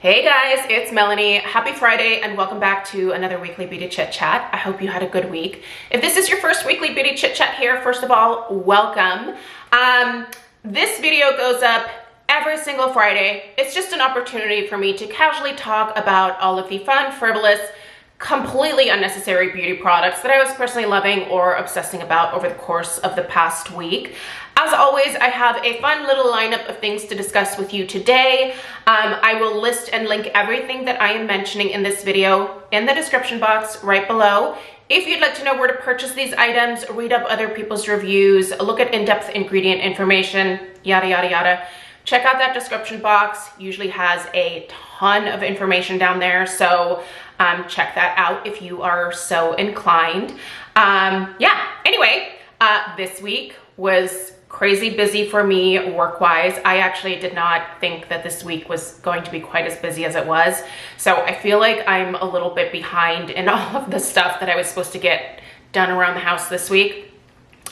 Hey guys, it's Melanie. Happy Friday and welcome back to another weekly beauty chit chat. I hope you had a good week. If this is your first weekly beauty chit chat here, first of all, welcome. This video goes up every single Friday. It's just an opportunity for me to casually talk about all of the fun, frivolous, completely unnecessary beauty products that I was personally loving or obsessing about over the course of the past week. As always, I have a fun little lineup of things to discuss with you today. I will list and link everything that I am mentioning in this video in the description box right below. If you'd like to know where to purchase these items, read up other people's reviews, look at in-depth ingredient information, yada, yada, yada, check out that description box. Usually has a ton of information down there, so check that out if you are so inclined. Anyway, this week was crazy busy for me work-wise. I actually did not think that this week was going to be quite as busy as it was. So I feel like I'm a little bit behind in all of the stuff that I was supposed to get done around the house this week.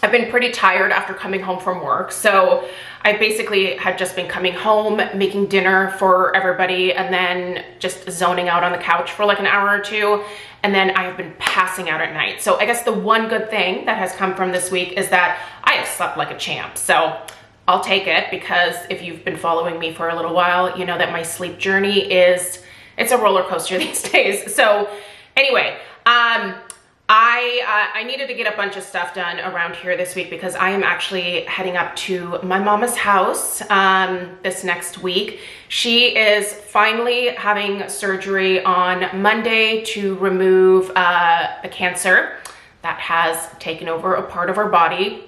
I've been pretty tired after coming home from work. So I basically had just been coming home, making dinner for everybody, and then just zoning out on the couch for like an hour or two. And then I have been passing out at night. So I guess the one good thing that has come from this week is that I have slept like a champ. So I'll take it, because if you've been following me for a little while, you know that my sleep journey it's a roller coaster these days. So anyway, I needed to get a bunch of stuff done around here this week because I am actually heading up to my mama's house this next week. She is finally having surgery on Monday to remove a cancer that has taken over a part of her body.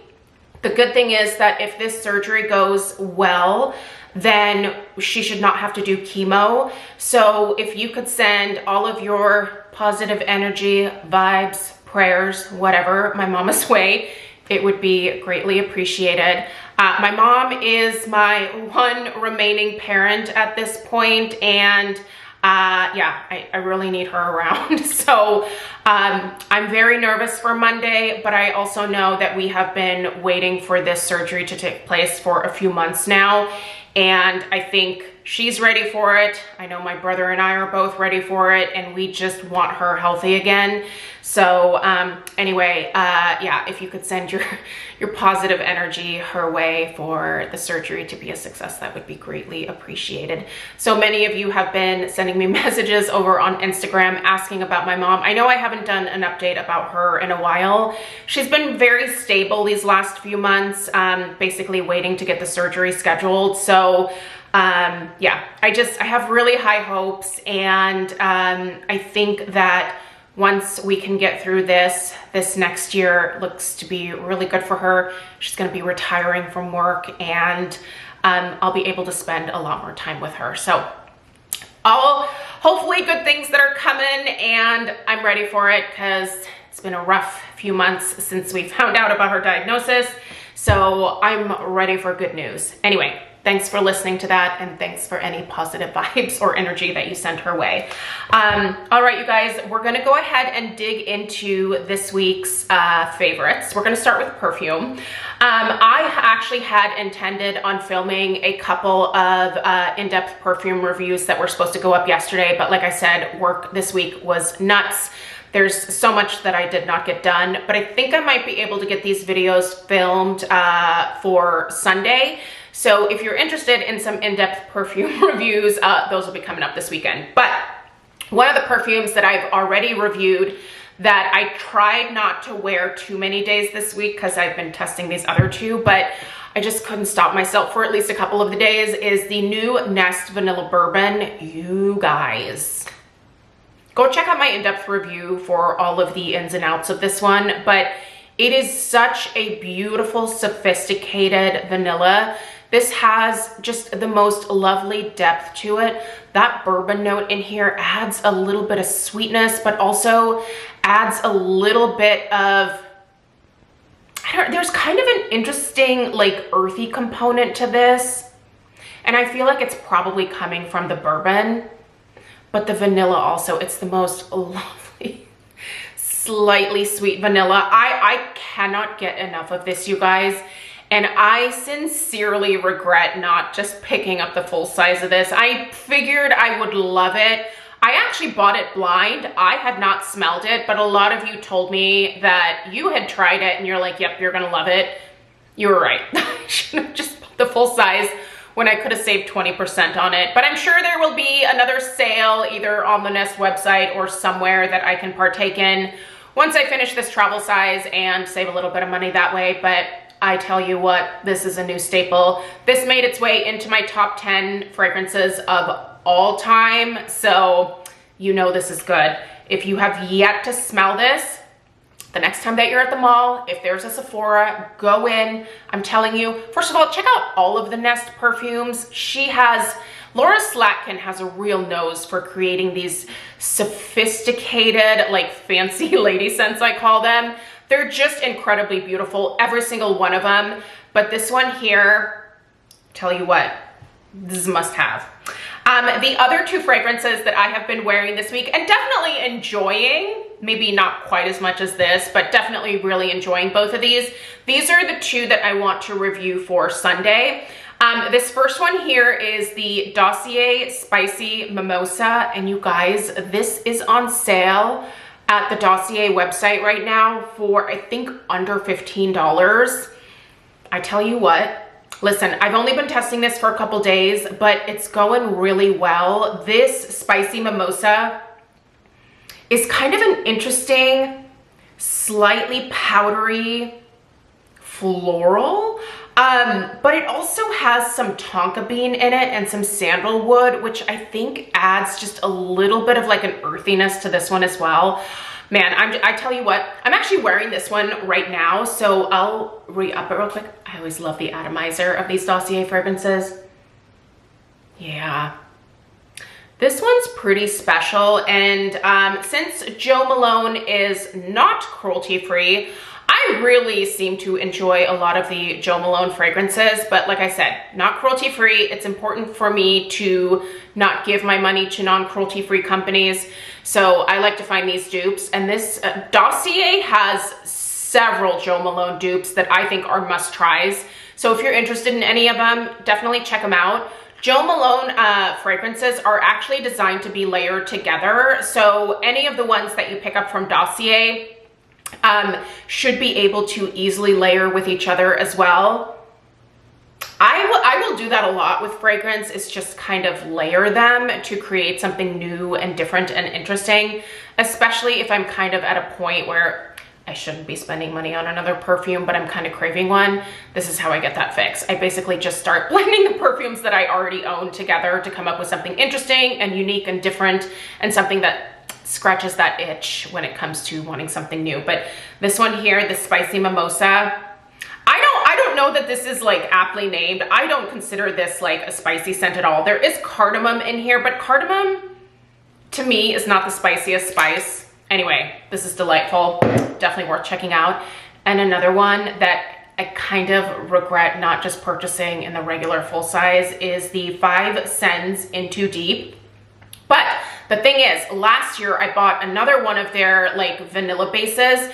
The good thing is that if this surgery goes well, then she should not have to do chemo. So if you could send all of your positive energy, vibes, prayers, whatever, my mama's way, it would be greatly appreciated. My mom is my one remaining parent at this point, and I really need her around. So I'm very nervous for Monday, but I also know that we have been waiting for this surgery to take place for a few months now, and I think she's ready for it. I know my brother and I are both ready for it, and we just want her healthy again. So anyway, if you could send your positive energy her way for the surgery to be a success, that would be greatly appreciated. So many of you have been sending me messages over on Instagram asking about my mom. I know I haven't done an update about her in a while. She's been very stable these last few months, basically waiting to get the surgery scheduled. So I have really high hopes, and I think that once we can get through this next year looks to be really good for her. She's going to be retiring from work, and I'll be able to spend a lot more time with her. So all hopefully good things that are coming, and I'm ready for it because it's been a rough few months since we found out about her diagnosis. So I'm ready for good news. Anyway, thanks for listening to that, and thanks for any positive vibes or energy that you sent her way. All right, you guys, we're gonna go ahead and dig into this week's favorites. We're gonna start with perfume. I actually had intended on filming a couple of in-depth perfume reviews that were supposed to go up yesterday, but like I said, work this week was nuts. There's so much that I did not get done, but I think I might be able to get these videos filmed for Sunday. So if you're interested in some in-depth perfume reviews, those will be coming up this weekend. But one of the perfumes that I've already reviewed that I tried not to wear too many days this week because I've been testing these other two, but I just couldn't stop myself for at least a couple of the days, is the new Nest Vanilla Bourbon. You guys, go check out my in-depth review for all of the ins and outs of this one, but it is such a beautiful, sophisticated vanilla. This has just the most lovely depth to it. That bourbon note in here adds a little bit of sweetness, but also adds a little bit of, there's kind of an interesting like earthy component to this. And I feel like it's probably coming from the bourbon, but the vanilla also, it's the most lovely, slightly sweet vanilla. I cannot get enough of this, you guys. and I sincerely regret not just picking up the full size of this. I figured I would love it. I actually bought it blind. I had not smelled it, but a lot of you told me that you had tried it and you're like, yep, you're gonna love it. You were right. I should have just bought the full size when I could have saved 20% on it. But I'm sure there will be another sale either on the Nest website or somewhere that I can partake in once I finish this travel size and save a little bit of money that way. But I tell you what, this is a new staple. This made its way into my top 10 fragrances of all time. So you know this is good. If you have yet to smell this, the next time that you're at the mall, if there's a Sephora, go in. I'm telling you, first of all, check out all of the Nest perfumes. Laura Slatkin has a real nose for creating these sophisticated, like fancy lady scents, I call them. They're just incredibly beautiful, every single one of them. But this one here, tell you what, this is a must have. The other two fragrances that I have been wearing this week and definitely enjoying, maybe not quite as much as this, but definitely really enjoying both of these. These are the two that I want to review for Sunday. This first one here is the Dossier Spicy Mimosa, and you guys, this is on sale at the Dossier website right now for I think under $15. I tell you what, listen, I've only been testing this for a couple days, but it's going really well. This Spicy Mimosa is kind of an interesting, slightly powdery floral, but it also has some tonka bean in it and some sandalwood, which I think adds just a little bit of like an earthiness to this one as well. Man, I tell you what, I'm actually wearing this one right now, so I'll re-up it real quick. I always love the atomizer of these Dossier fragrances. Yeah. This one's pretty special, and since Jo Malone is not cruelty-free, I really seem to enjoy a lot of the Jo Malone fragrances, but like I said, not cruelty-free. It's important for me to not give my money to non-cruelty-free companies, so I like to find these dupes, and this Dossier has several Jo Malone dupes that I think are must-tries, so if you're interested in any of them, definitely check them out. Jo Malone fragrances are actually designed to be layered together, so any of the ones that you pick up from Dossier should be able to easily layer with each other as well. I will do that a lot with fragrance, is just kind of layer them to create something new and different and interesting, especially if I'm kind of at a point where I shouldn't be spending money on another perfume, but I'm kind of craving one. This is how I get that fix. I basically just start blending the perfumes that I already own together to come up with something interesting and unique and different, and something that scratches that itch when it comes to wanting something new. But this one here, the Spicy Mimosa, I don't know that this is like aptly named. I don't consider this like a spicy scent at all. There is cardamom in here, but cardamom to me is not the spiciest spice. Anyway, this is delightful, definitely worth checking out. And another one that I kind of regret not just purchasing in the regular full size is the 5 SENS Into Deep. But the thing is, last year I bought another one of their like vanilla bases.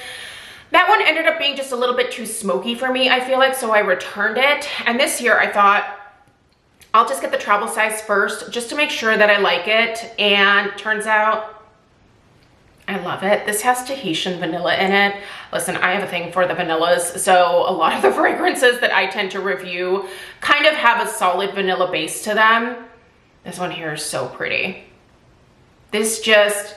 That one ended up being just a little bit too smoky for me, I feel like, so I returned it. And this year I thought, I'll just get the travel size first just to make sure that I like it. And turns out I love it. This has Tahitian vanilla in it. Listen, I have a thing for the vanillas, so a lot of the fragrances that I tend to review kind of have a solid vanilla base to them. This one here is so pretty. This just,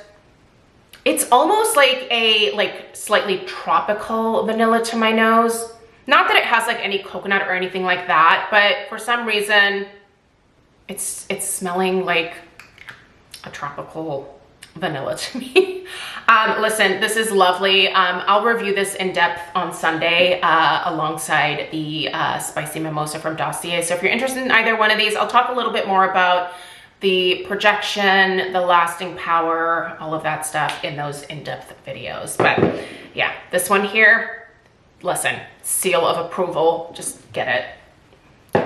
it's almost like a slightly tropical vanilla to my nose. Not that it has like any coconut or anything like that, but for some reason it's smelling like a tropical vanilla to me. Listen, this is lovely. I'll review this in depth on Sunday alongside the Spicy Mimosa from Dossier. So if you're interested in either one of these, I'll talk a little bit more about the projection, the lasting power, all of that stuff in those in-depth videos. But yeah, this one here, listen, seal of approval, just get it.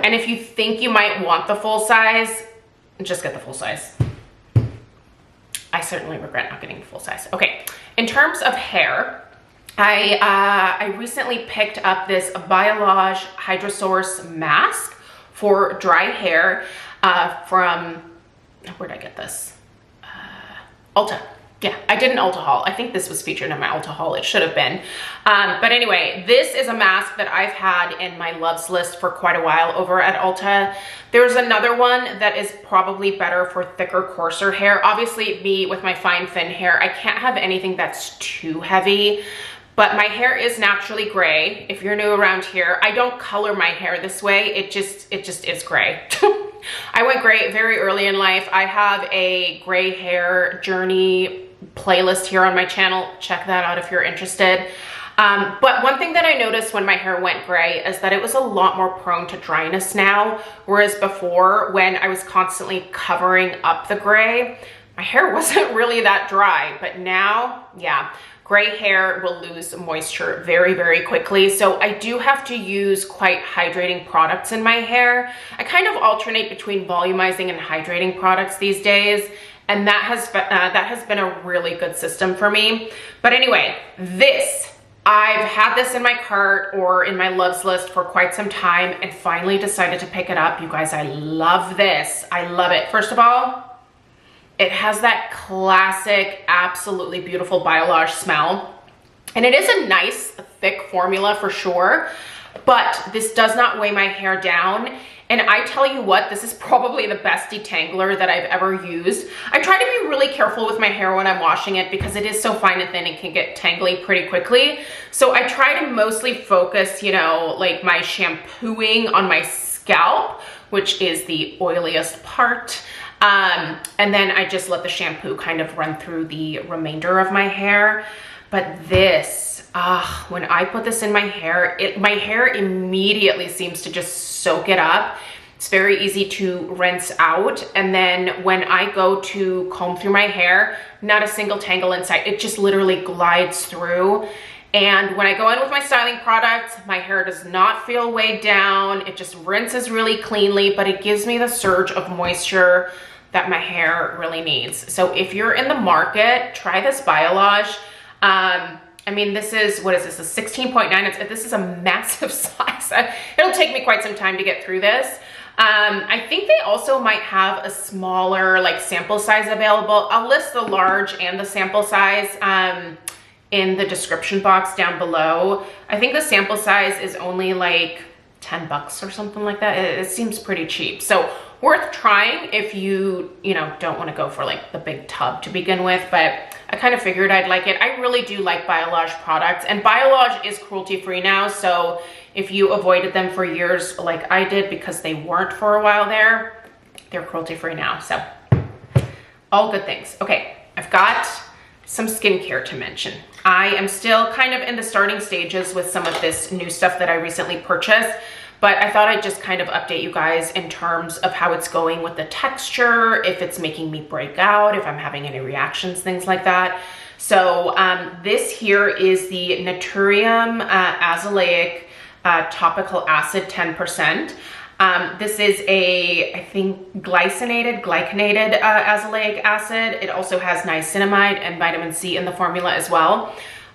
And if you think you might want the full size, just get the full size. I certainly regret not getting the full size. Okay, in terms of hair, I recently picked up this Biolage Hydrosource mask for dry hair from, where did I get this? Ulta. Yeah, I did an Ulta haul. I think this was featured in my Ulta haul. It should have been. But anyway, this is a mask that I've had in my loves list for quite a while over at Ulta. There's another one that is probably better for thicker, coarser hair. Obviously, me with my fine, thin hair, I can't have anything that's too heavy. But my hair is naturally gray. If you're new around here, I don't color my hair this way. It just is gray. I went gray very early in life. I have a gray hair journey playlist here on my channel. Check that out if you're interested. But one thing that I noticed when my hair went gray is that it was a lot more prone to dryness now, whereas before, when I was constantly covering up the gray, my hair wasn't really that dry. But now, yeah, gray hair will lose moisture very, very quickly. So I do have to use quite hydrating products in my hair. I kind of alternate between volumizing and hydrating products these days. And that has been a really good system for me. But anyway, I've had this in my cart or in my loves list for quite some time and finally decided to pick it up. You guys, I love this. I love it. First of all, it has that classic, absolutely beautiful Biolage smell. And it is a nice, thick formula for sure, but this does not weigh my hair down. And I tell you what, this is probably the best detangler that I've ever used. I try to be really careful with my hair when I'm washing it because it is so fine and thin and can get tangly pretty quickly. So I try to mostly focus, you know, like my shampooing on my scalp, which is the oiliest part. And then I just let the shampoo kind of run through the remainder of my hair. But this, when I put this in my hair immediately seems to just soak it up. It's very easy to rinse out. And then when I go to comb through my hair, not a single tangle inside. It just literally glides through. And when I go in with my styling products, my hair does not feel weighed down. It just rinses really cleanly, but it gives me the surge of moisture that my hair really needs. So if you're in the market, try this Biolage. I mean, this is, what is this, a 16.9? This is a massive size. It'll take me quite some time to get through this. I think they also might have a smaller like sample size available. I'll list the large and the sample size in the description box down below. I think the sample size is only like 10 bucks or something like that. It seems pretty cheap. So worth trying if you don't want to go for like the big tub to begin with, but I kind of figured I'd like it. I really do like Biolage products, and Biolage is cruelty-free now. So if you avoided them for years like I did because they weren't for a while there, they're cruelty-free now. So all good things. Okay, I've got some skincare to mention. I am still kind of in the starting stages with some of this new stuff that I recently purchased, but I thought I'd just kind of update you guys in terms of how it's going with the texture, if it's making me break out, if I'm having any reactions, things like that. So this here is the Naturium azelaic topical acid 10%. This is a, I think, glycinated azelaic acid. It also has niacinamide and vitamin C in the formula as well.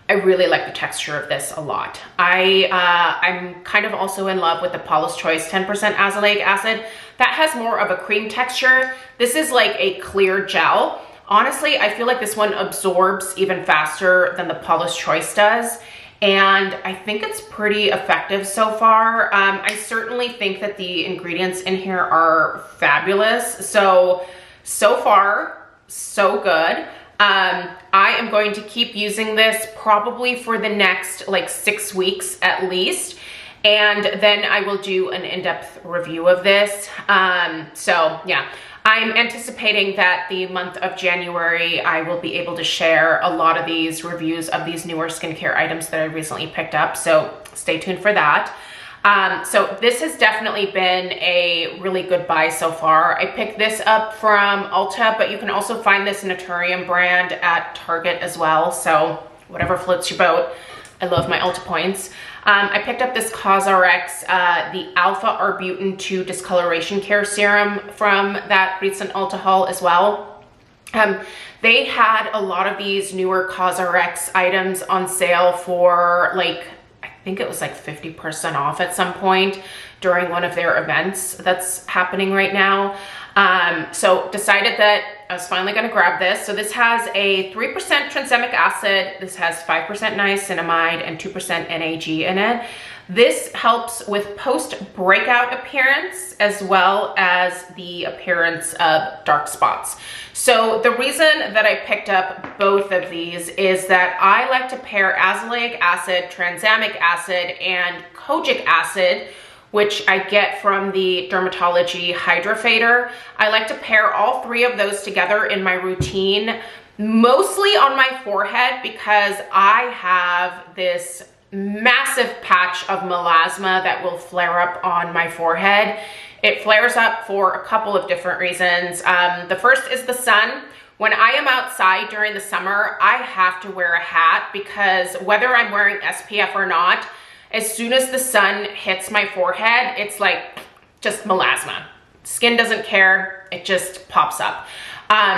I really like the texture of this a lot. I'm kind of also in love with the Paula's Choice 10% azelaic acid. That has more of a cream texture. This is like a clear gel. Honestly, I feel like this one absorbs even faster than the Paula's Choice does. And I think it's pretty effective so far. I certainly think that the ingredients in here are fabulous. So far, so good. I am going to keep using this probably for the next like 6 weeks at least. And then I will do an in-depth review of this. So yeah, I'm anticipating that the month of January, I will be able to share a lot of these reviews of these newer skincare items that I recently picked up. So stay tuned for that. So this has definitely been a really good buy so far. I picked this up from Ulta, but you can also find this Naturium brand at Target as well. So whatever floats your boat. I love my Ulta points. I picked up this COSRX, the Alpha-Arbutin 2 Discoloration Care Serum from that recent Ulta haul as well. They had a lot of these newer COSRX items on sale for like, I think it was like 50% off at some point during one of their events that's happening right now. So decided that I was finally gonna grab this. So this has a 3% tranexamic acid, this has 5% niacinamide and 2% NAG in it. This helps with post-breakout appearance as well as the appearance of dark spots. So the reason that I picked up both of these is that I like to pair azelaic acid, tranexamic acid, and kojic acid, which I get from the Dermatology Hydrafader. I like to pair all three of those together in my routine, mostly on my forehead because I have this massive patch of melasma that will flare up on my forehead. It flares up for a couple of different reasons. The first is the sun. When I am outside during the summer, I have to wear a hat because whether I'm wearing SPF or not, as soon as the sun hits my forehead, it's like just melasma. Skin doesn't care, it just pops up.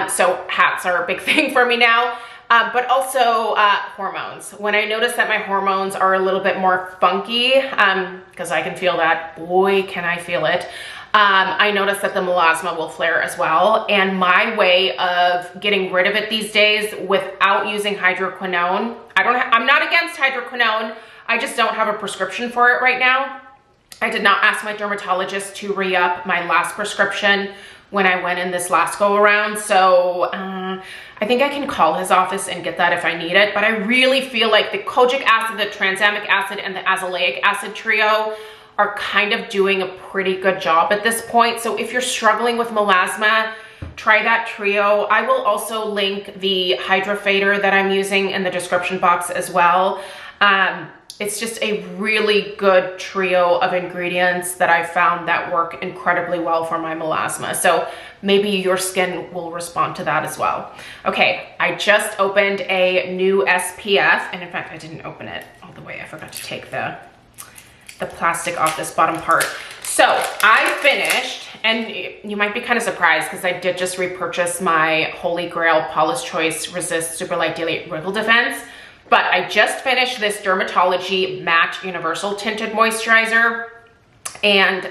So hats are a big thing for me now. But also hormones. When I notice that my hormones are a little bit more funky, because I can feel that, boy, can I feel it. I notice that the melasma will flare as well. And my way of getting rid of it these days without using hydroquinone, I'm not against hydroquinone, I just don't have a prescription for it right now. I did not ask my dermatologist to re-up my last prescription when I went in this last go around. So I think I can call his office and get that if I need it. But I really feel like the kojic acid, the tranexamic acid, and the azelaic acid trio are kind of doing a pretty good job at this point. So if you're struggling with melasma, try that trio. I will also link the Hydrafader that I'm using in the description box as well. It's just a really good trio of ingredients that I found that work incredibly well for my melasma. So maybe your skin will respond to that as well. Okay, I just opened a new SPF, and in fact, I didn't open it all the way. I forgot to take the plastic off this bottom part. So I finished, and you might be kind of surprised because I did just repurchase my Holy Grail Paula's Choice Resist Super Light Daily Wrinkle Defense. But I just finished this Dermatology Matte Universal Tinted Moisturizer. And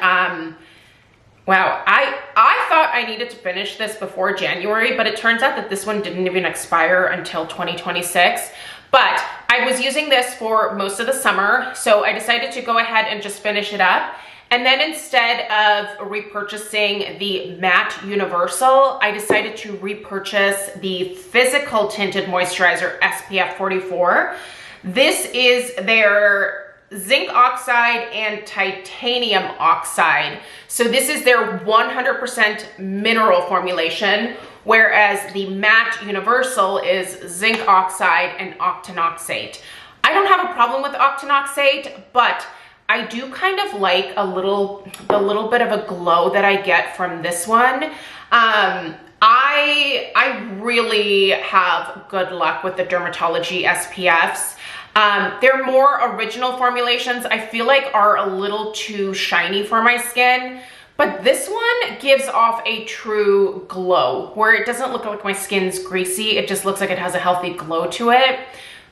wow, I thought I needed to finish this before January, but it turns out that this one didn't even expire until 2026. But I was using this for most of the summer, so I decided to go ahead and just finish it up. And then instead of repurchasing the Matte Universal, I decided to repurchase the Physical Tinted Moisturizer SPF 44. This is their zinc oxide and titanium oxide. So this is their 100% mineral formulation, whereas the Matte Universal is zinc oxide and octinoxate. I don't have a problem with octinoxate, but I do kind of like the little bit of a glow that I get from this one. I really have good luck with the Dermatology SPFs. They're more original formulations. I feel like are a little too shiny for my skin, but this one gives off a true glow where it doesn't look like my skin's greasy. It just looks like it has a healthy glow to it.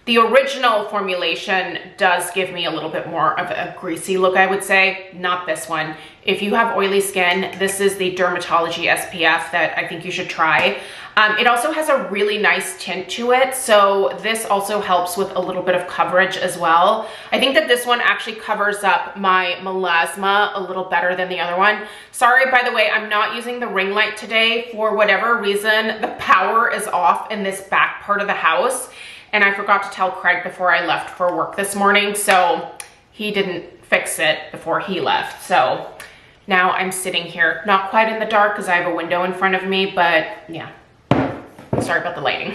The original formulation does give me a little bit more of a greasy look, I would say, not this one. If you have oily skin, this is the Dermatology SPF that I think you should try. It also has a really nice tint to it, so this also helps with a little bit of coverage as well. I think that this one actually covers up my melasma a little better than the other one. Sorry, by the way, I'm not using the ring light today. For whatever reason, the power is off in this back part of the house. And I forgot to tell Craig before I left for work this morning, so he didn't fix it before he left. So now I'm sitting here, not quite in the dark because I have a window in front of me, but yeah, sorry about the lighting.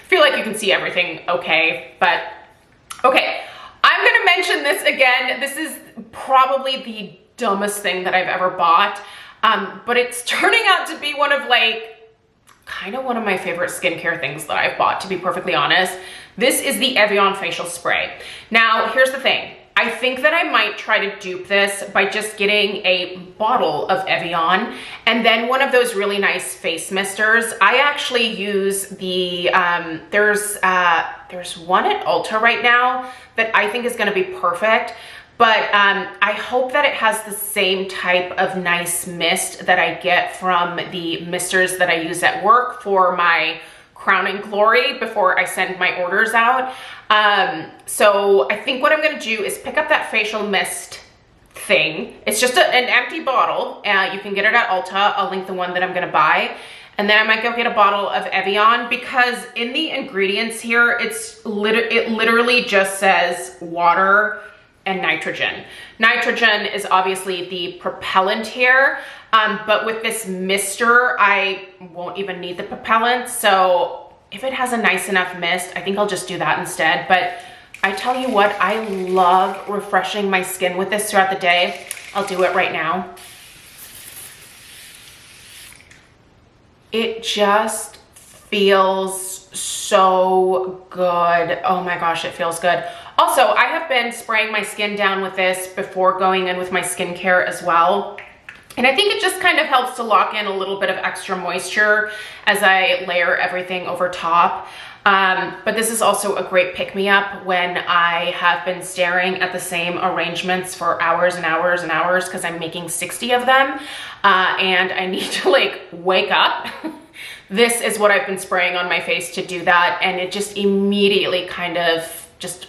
Feel like you can see everything okay, but okay. I'm gonna mention this again. This is probably the dumbest thing that I've ever bought, but it's turning out to be one of kind of one of my favorite skincare things that I've bought, to be perfectly honest. This is the Evian facial spray. Now, here's the thing. I think that I might try to dupe this by just getting a bottle of Evian and then one of those really nice face misters. I actually use the, there's one at Ulta right now that I think is gonna be perfect, but I hope that it has the same type of nice mist that I get from the misters that I use at work for my Crown and Glory before I send my orders out. So I think what I'm gonna do is pick up that facial mist thing. It's just an empty bottle. You can get it at Ulta. I'll link the one that I'm gonna buy. And then I might go get a bottle of Evian, because in the ingredients here, it literally just says water and nitrogen. Nitrogen is obviously the propellant here. But with this mister, I won't even need the propellant. So if it has a nice enough mist, I think I'll just do that instead. But I tell you what, I love refreshing my skin with this throughout the day. I'll do it right now. It just feels so good. Oh my gosh, it feels good. Also, I have been spraying my skin down with this before going in with my skincare as well. And I think it just kind of helps to lock in a little bit of extra moisture as I layer everything over top. But this is also a great pick-me-up when I have been staring at the same arrangements for hours and hours and hours because I'm making 60 of them and I need to like wake up. This is what I've been spraying on my face to do that, and it just immediately kind of just,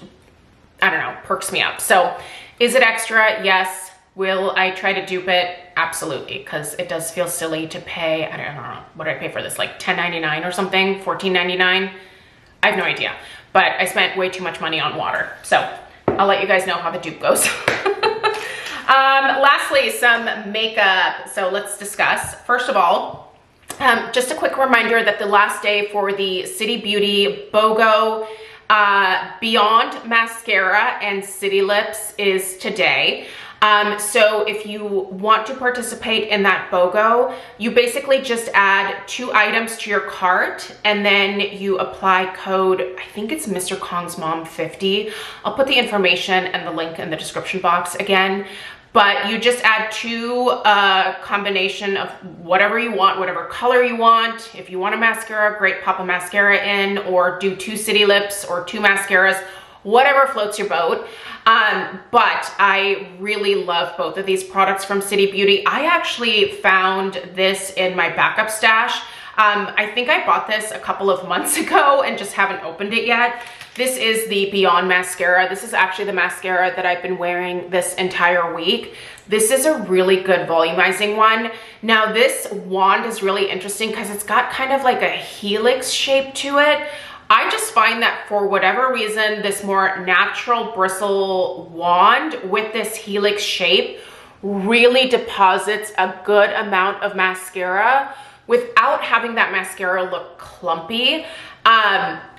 I don't know, perks me up. So is it extra? Yes. Will I try to dupe it? Absolutely, because it does feel silly to pay, I don't know, what did I pay for this? Like $10.99 or something, $14.99? I have no idea, but I spent way too much money on water. So I'll let you guys know how the dupe goes. Lastly, some makeup. So let's discuss. First of all, just a quick reminder that the last day for the City Beauty BOGO Beyond Mascara and City Lips is today. So if you want to participate in that BOGO, you basically just add 2 items to your cart and then you apply code, I think it's MrKongsMom 50. I'll put the information and the link in the description box again. But you just add 2 combination of whatever you want, whatever color you want. If you want a mascara, great, pop a mascara in, or do 2 City Lips or 2 mascaras, whatever floats your boat. But I really love both of these products from City Beauty. I actually found this in my backup stash. I think I bought this a couple of months ago and just haven't opened it yet. This is the Beyond Mascara. This is actually the mascara that I've been wearing this entire week. This is a really good volumizing one. Now this wand is really interesting because it's got kind of like a helix shape to it. I just find that for whatever reason, this more natural bristle wand with this helix shape really deposits a good amount of mascara without having that mascara look clumpy.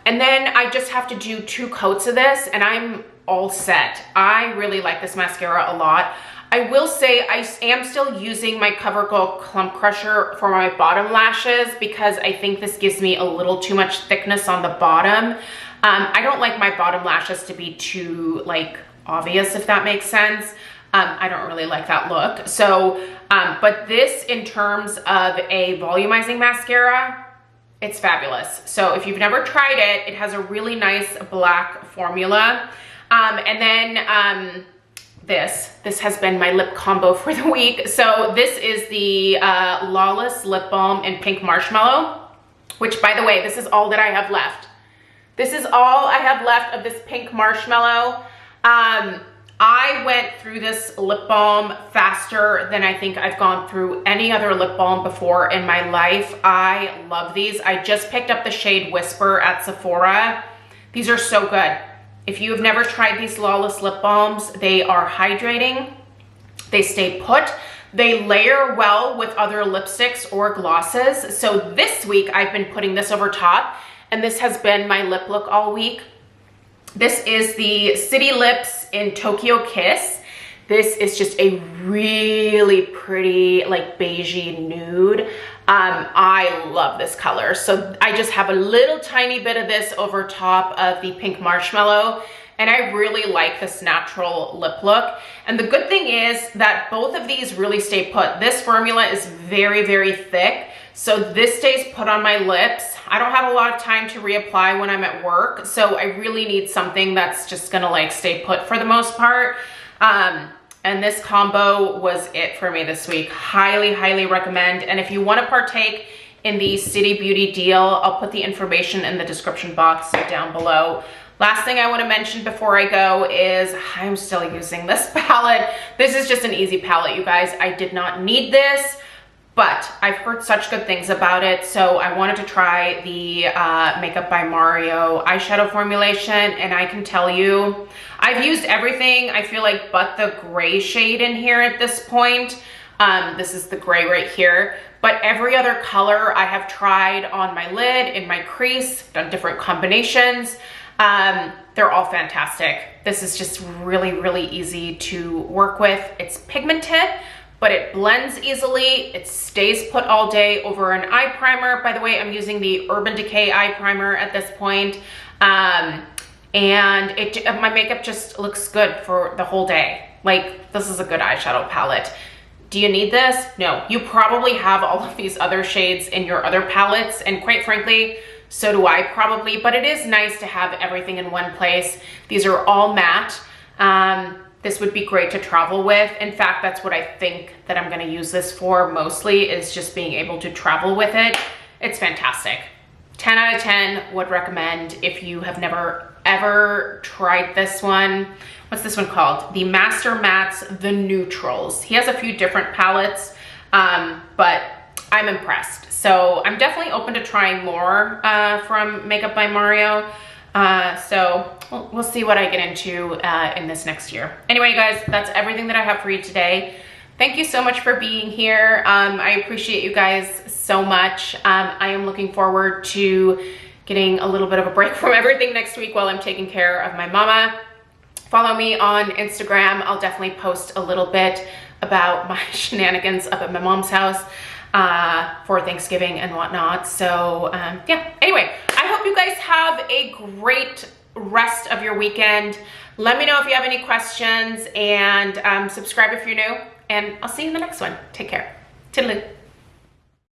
And then I just have to do 2 coats of this and I'm all set. I really like this mascara a lot. I will say I am still using my CoverGirl Clump Crusher for my bottom lashes because I think this gives me a little too much thickness on the bottom. I don't like my bottom lashes to be too like obvious, if that makes sense. I don't really like that look. So, but this in terms of a volumizing mascara, it's fabulous. So if you've never tried it, it has a really nice black formula. And then this has been my lip combo for the week. So this is the Lawless Lip Balm in Pink Marshmallow, which by the way, this is all that I have left. This is all I have left of this Pink Marshmallow. I went through this lip balm faster than I think I've gone through any other lip balm before in my life. I love these. I just picked up the shade Whisper at Sephora. These are so good. If you have never tried these Lawless lip balms, they are hydrating. They stay put. They layer well with other lipsticks or glosses. So this week I've been putting this over top, and this has been my lip look all week. This is the City Lips in Tokyo Kiss. This is just a really pretty like beigey nude. I love this color. So I just have a little tiny bit of this over top of the Pink Marshmallow. and I really like this natural lip look. And the good thing is that both of these really stay put. This formula is very, very thick, so this stays put on my lips. I don't have a lot of time to reapply when I'm at work, so I really need something that's just gonna like stay put for the most part. And this combo was it for me this week. Highly, highly recommend. And if you want to partake in the City Beauty deal, I'll put the information in the description box down below. Last thing I want to mention before I go is I'm still using this palette. This is just an easy palette, you guys. I did not need this, but I've heard such good things about it, so I wanted to try the Makeup by Mario eyeshadow formulation, and I can tell you, I've used everything, I feel like, but the gray shade in here at this point. This is the gray right here, but every other color I have tried on my lid, in my crease, done different combinations. They're all fantastic. This is just really, really easy to work with. It's pigmented, but it blends easily. It stays put all day over an eye primer. By the way, I'm using the Urban Decay eye primer at this point. And my makeup just looks good for the whole day. Like, this is a good eyeshadow palette. Do you need this? No. You probably have all of these other shades in your other palettes, and quite frankly, so do I probably, but it is nice to have everything in one place. These are all matte. This would be great to travel with. In fact, that's what I think that I'm gonna use this for mostly, is just being able to travel with it. It's fantastic. 10 out of 10 would recommend if you have never ever tried this one. What's this one called? The Master Mattes, the Neutrals. He has a few different palettes, but I'm impressed. So I'm definitely open to trying more from Makeup by Mario. So we'll see what I get into in this next year. Anyway, you guys, that's everything that I have for you today. Thank you so much for being here. I appreciate you guys so much. I am looking forward to getting a little bit of a break from everything next week while I'm taking care of my mama. Follow me on Instagram. I'll definitely post a little bit about my shenanigans up at my mom's house for Thanksgiving and whatnot. So yeah, anyway, I hope you guys have a great rest of your weekend. Let me know if you have any questions, and subscribe if you're new, and I'll see you in the next one. Take care. Toodaloo.